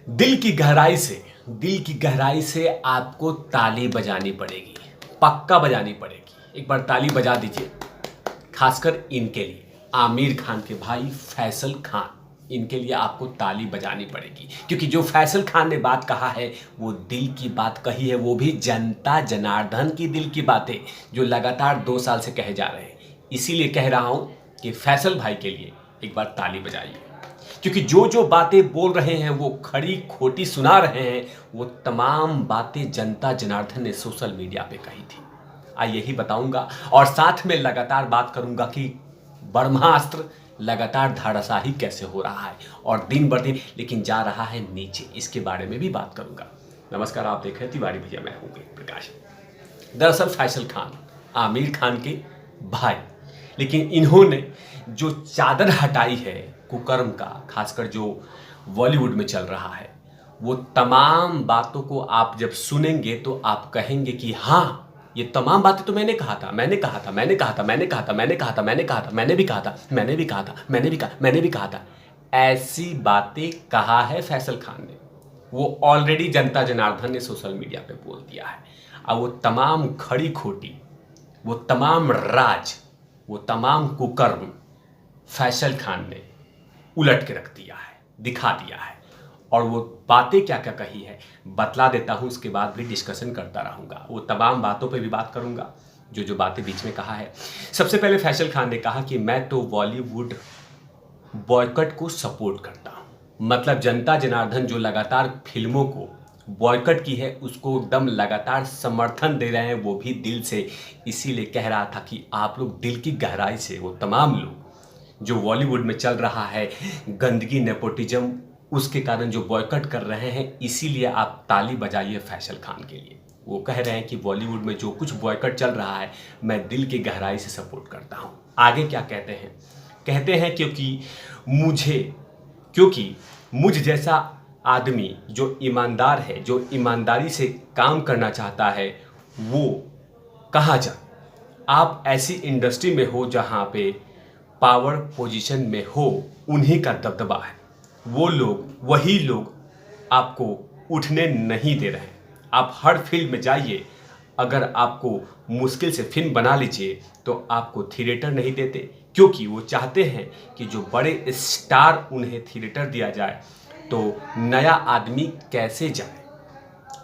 दिल की गहराई से आपको ताली बजानी पड़ेगी, पक्का बजानी पड़ेगी। एक बार ताली बजा दीजिए, खासकर इनके लिए, आमिर खान के भाई फैसल खान। इनके लिए आपको ताली बजानी पड़ेगी, क्योंकि जो फैसल खान ने बात कहा है वो दिल की बात कही है, वो भी जनता जनार्दन की दिल की बातें जो लगातार 2 साल से कहे जा रहे हैं। इसीलिए कह रहा हूं कि फैसल भाई के लिए एक बार ताली बजाइए, क्योंकि जो जो बातें बोल रहे हैं, वो खड़ी खोटी सुना रहे हैं, वो तमाम बातें जनता जनार्दन ने सोशल मीडिया पे कही थी। आइए ही बताऊंगा, और साथ में लगातार बात करूंगा कि ब्रह्मास्त्र लगातार धाराशाही कैसे हो रहा है और दिन ब दिन लेकिन जा रहा है नीचे, इसके बारे में भी बात करूंगा। नमस्कार, आप देख रहे हैं तिवारी भैया, मैं हूं प्रकाश। दरअसल फैसल खान आमिर खान के भाई, लेकिन इन्होंने जो चादर हटाई है कुकर्म का, खासकर जो बॉलीवुड में चल रहा है, वो तमाम बातों को आप जब सुनेंगे तो आप कहेंगे कि हाँ, ये तमाम बातें तो मैंने कहा था, मैंने कहा था, मैंने कहा था, मैंने कहा था, मैंने कहा था, मैंने कहा था, मैंने भी कहा था, मैंने भी कहा था, मैंने भी कहा था। ऐसी बातें कहा है फैसल खान ने, वो ऑलरेडी जनता जनार्दन ने सोशल मीडिया पे बोल दिया है। अब वो तमाम खड़ी खोटी, वो तमाम राज, वो तमाम कुकर्म फैसल खान ने उलट के रख दिया है, दिखा दिया है। और वो बातें क्या क्या कही है बतला देता हूं, उसके बाद भी डिस्कशन करता रहूंगा। वो तमाम बातों पे भी बात करूंगा जो जो बातें बीच में कहा है। सबसे पहले फैसल खान ने कहा कि मैं तो बॉलीवुड बॉयकट को सपोर्ट करता हूं। मतलब जनता जनार्दन जो लगातार फिल्मों को बॉयकट की है, उसको एकदम लगातार समर्थन दे रहे हैं, वो भी दिल से। इसीलिए कह रहा था कि आप लोग दिल की गहराई से, वो तमाम लोग जो बॉलीवुड में चल रहा है गंदगी, नेपोटिज्म, उसके कारण जो बॉयकट कर रहे हैं, इसीलिए आप ताली बजाइए फैसल खान के लिए। वो कह रहे हैं कि बॉलीवुड में जो कुछ बॉयकट चल रहा है, मैं दिल की गहराई से सपोर्ट करता हूं। आगे क्या कहते हैं? कहते हैं क्योंकि मुझ जैसा आदमी जो ईमानदार है, जो ईमानदारी से काम करना चाहता है, वो कहाँ जाए। आप ऐसी इंडस्ट्री में हो जहाँ पे पावर पोजीशन में हो, उन्हीं का दबदबा है। वो लोग, वही लोग आपको उठने नहीं दे रहे हैं। आप हर फील्ड में जाइए, अगर आपको मुश्किल से फिल्म बना लीजिए तो आपको थिएटर नहीं देते, क्योंकि वो चाहते हैं कि जो बड़े स्टार उन्हें थिएटर दिया जाए, तो नया आदमी कैसे जाए।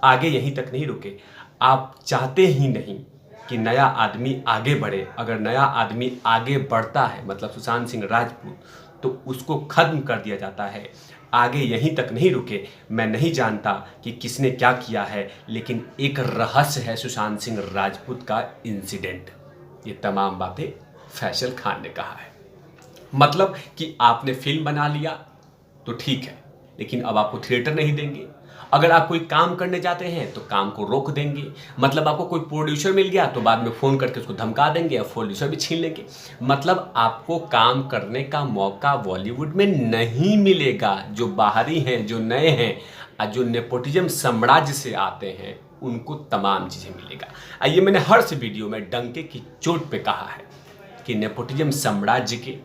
आगे यहीं तक नहीं रुके, आप चाहते ही नहीं कि नया आदमी आगे बढ़े। अगर नया आदमी आगे बढ़ता है, मतलब सुशांत सिंह राजपूत, तो उसको खत्म कर दिया जाता है। आगे यहीं तक नहीं रुके, मैं नहीं जानता कि किसने क्या किया है, लेकिन एक रहस्य है सुशांत सिंह राजपूत का इंसिडेंट। ये तमाम बातें फैसल खान ने कहा है। मतलब कि आपने फिल्म बना लिया तो ठीक है, लेकिन अब आपको थिएटर नहीं देंगे। अगर आप कोई काम करने जाते हैं तो काम को रोक देंगे। मतलब आपको कोई प्रोड्यूसर मिल गया तो बाद में फ़ोन करके उसको धमका देंगे और प्रोड्यूसर भी छीन लेंगे। मतलब आपको काम करने का मौका बॉलीवुड में नहीं मिलेगा। जो बाहरी हैं, जो नए हैं और जो नेपोटिज्म साम्राज्य से आते हैं, उनको तमाम चीज़ें मिलेगा। ये मैंने हर से वीडियो में डंके की चोट पे कहा है कि नेपोटिज्म साम्राज्य के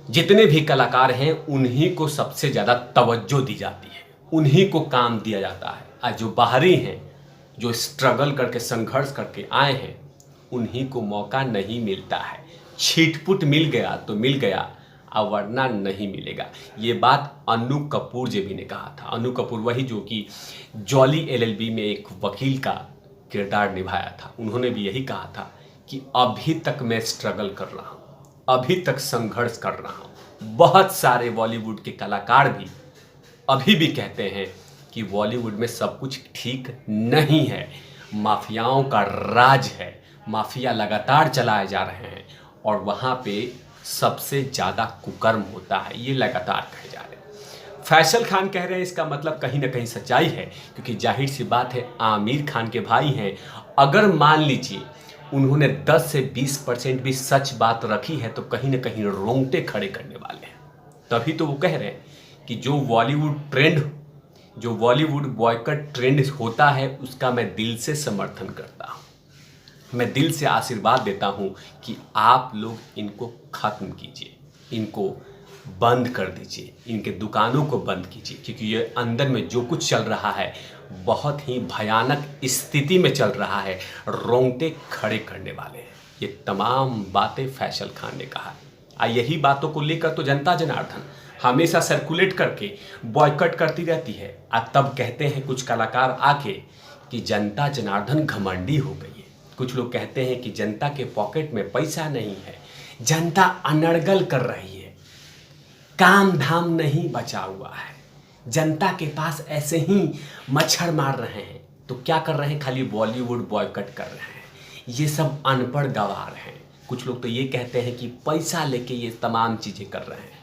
जितने भी कलाकार हैं, उन्हीं को सबसे ज़्यादा तवज्जो दी जाती है, उन्हीं को काम दिया जाता है। और जो बाहरी हैं, जो स्ट्रगल करके, संघर्ष करके आए हैं, उन्हीं को मौका नहीं मिलता है। छिटपुट मिल गया तो मिल गया, और वरना नहीं मिलेगा। ये बात अनु कपूर जी भी ने कहा था। अनु कपूर वही जो कि जॉली एलएलबी में एक वकील का किरदार निभाया था। उन्होंने भी यही कहा था कि अभी तक मैं स्ट्रगल कर रहा हूँ, अभी तक संघर्ष कर रहा हूँ। बहुत सारे बॉलीवुड के कलाकार भी अभी भी कहते हैं कि बॉलीवुड में सब कुछ ठीक नहीं है, माफियाओं का राज है, माफिया लगातार चलाए जा रहे हैं और वहाँ पे सबसे ज़्यादा कुकर्म होता है। ये लगातार कहे जा रहे हैं। फैसल खान कह रहे हैं, इसका मतलब कहीं ना कहीं सच्चाई है, क्योंकि जाहिर सी बात है, आमिर खान के भाई हैं। अगर मान लीजिए उन्होंने 10 से 20% भी सच बात रखी है तो कहीं ना कहीं रोंगटे खड़े करने वाले हैं। तभी तो वो कह रहे हैं कि जो बॉलीवुड बॉयकट ट्रेंड होता है, उसका मैं दिल से समर्थन करता हूँ। मैं दिल से आशीर्वाद देता हूँ कि आप लोग इनको खत्म कीजिए, इनको बंद कर दीजिए, इनके दुकानों को बंद कीजिए, क्योंकि ये अंदर में जो कुछ चल रहा है बहुत ही भयानक स्थिति में चल रहा है, रोंगटे खड़े करने वाले हैं। ये तमाम बातें फैसल खान ने कहा है। यही बातों को लेकर तो जनता जनार्दन हमेशा सर्कुलेट करके बॉयकॉट करती रहती है। तब कहते हैं कुछ कलाकार आके कि जनता जनार्दन घमंडी हो गई है। कुछ लोग कहते हैं कि जनता के पॉकेट में पैसा नहीं है, जनता अनर्गल कर रही है, काम धाम नहीं बचा हुआ है, जनता के पास ऐसे ही मच्छर मार रहे हैं। तो क्या कर रहे हैं? खाली बॉलीवुड बॉयकॉट कर रहे हैं। ये सब अनपढ़ गवार हैं। कुछ लोग तो ये कहते हैं कि पैसा लेके ये तमाम चीज़ें कर रहे हैं,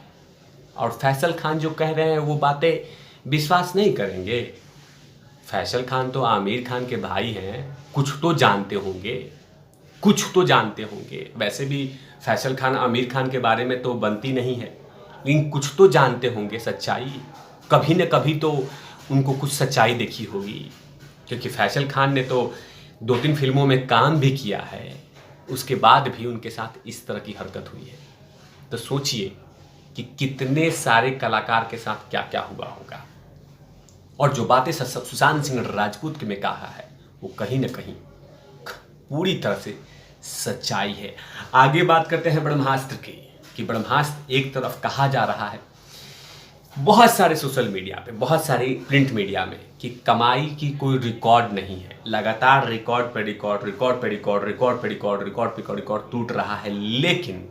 और फैसल खान जो कह रहे हैं वो बातें विश्वास नहीं करेंगे। फैसल खान तो आमिर खान के भाई हैं, कुछ तो जानते होंगे, कुछ तो जानते होंगे। वैसे भी फैसल खान आमिर खान के बारे में तो बनती नहीं है, लेकिन कुछ तो जानते होंगे सच्चाई। कभी न कभी तो उनको कुछ सच्चाई देखी होगी, क्योंकि फैसल खान ने तो 2-3 फिल्मों में काम भी किया है, उसके बाद भी उनके साथ इस तरह की हरकत हुई है। तो सोचिए कि कितने सारे कलाकार के साथ क्या क्या हुआ होगा। और जो बातें सुशांत सिंह राजपूत में कहा है वो कहीं ना कहीं पूरी तरह से सच्चाई है। आगे बात करते हैं ब्रह्मास्त्र की, कि ब्रह्मास्त्र एक तरफ कहा जा रहा है बहुत सारे सोशल मीडिया पे, बहुत सारी प्रिंट मीडिया में, कि कमाई की कोई रिकॉर्ड नहीं है। लगातार रिकॉर्ड पे रिकॉर्ड, रिकॉर्ड पे रिकॉर्ड, रिकॉर्ड पे रिकॉर्ड, रिकॉर्ड पे रिकॉर्ड टूट रहा है। लेकिन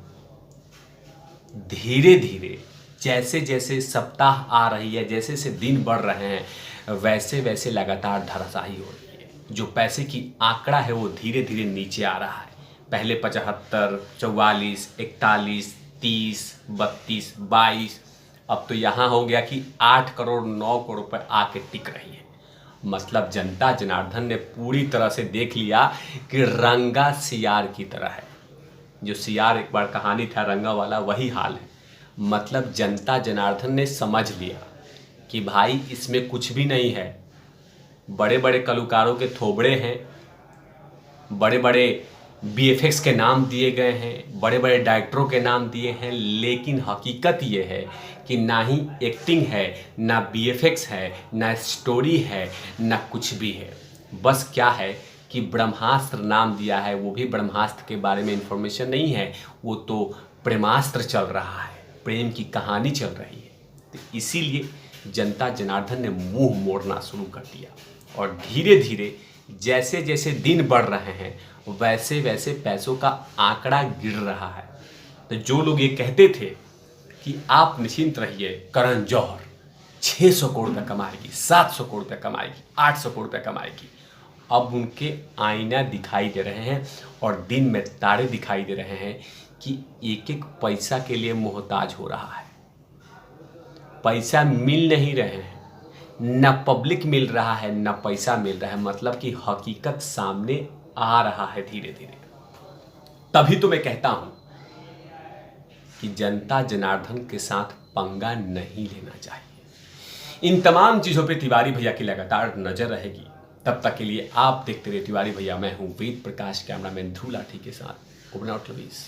धीरे धीरे जैसे जैसे सप्ताह आ रही है, जैसे जैसे दिन बढ़ रहे हैं, वैसे वैसे लगातार धराशायी हो रही है। जो पैसे की आंकड़ा है वो धीरे धीरे नीचे आ रहा है। पहले 75, 44, 41, 30, 32, 22, अब तो यहाँ हो गया कि 8 करोड़ 9 करोड़ पर आके टिक रही है। मतलब जनता जनार्दन ने पूरी तरह से देख लिया कि रंगा सियार की तरह है। जो सियार एक बार कहानी था रंगा वाला, वही हाल है। मतलब जनता जनार्दन ने समझ लिया कि भाई इसमें कुछ भी नहीं है। बड़े बड़े कलाकारों के थोबड़े हैं, बड़े बड़े बीएफएक्स के नाम दिए गए हैं, बड़े बड़े डायरेक्टरों के नाम दिए हैं, लेकिन हकीकत ये है कि ना ही एक्टिंग है, ना बीएफएक्स है, ना स्टोरी है, ना कुछ भी है। बस क्या है कि ब्रह्मास्त्र नाम दिया है, वो भी ब्रह्मास्त्र के बारे में इंफॉर्मेशन नहीं है, वो तो प्रेमास्त्र चल रहा है, प्रेम की कहानी चल रही है। तो इसीलिए जनता जनार्दन ने मुंह मोड़ना शुरू कर दिया, और धीरे धीरे जैसे जैसे दिन बढ़ रहे हैं वैसे वैसे पैसों का आंकड़ा गिर रहा है। तो जो लोग ये कहते थे कि आप निश्चिंत रहिए, करण जौहर 600 करोड़ रुपये कमाएगी, 700 करोड़ रुपये कमाएगी, 800 करोड़ रुपये कमाएगी, अब उनके आईना दिखाई दे रहे हैं और दिन में तारे दिखाई दे रहे हैं कि एक एक पैसा के लिए मोहताज हो रहा है। पैसा मिल नहीं रहे हैं, न पब्लिक मिल रहा है, न पैसा मिल रहा है। मतलब कि हकीकत सामने आ रहा है धीरे धीरे। तभी तो मैं कहता हूं कि जनता जनार्दन के साथ पंगा नहीं लेना चाहिए। इन तमाम चीज़ों पे तिवारी भैया की लगातार नजर रहेगी। तब तक के लिए आप देखते रहिए तिवारी भैया। मैं हूं वेद प्रकाश, कैमरामैन ध्रुव लाठी के साथ। Over out lovies.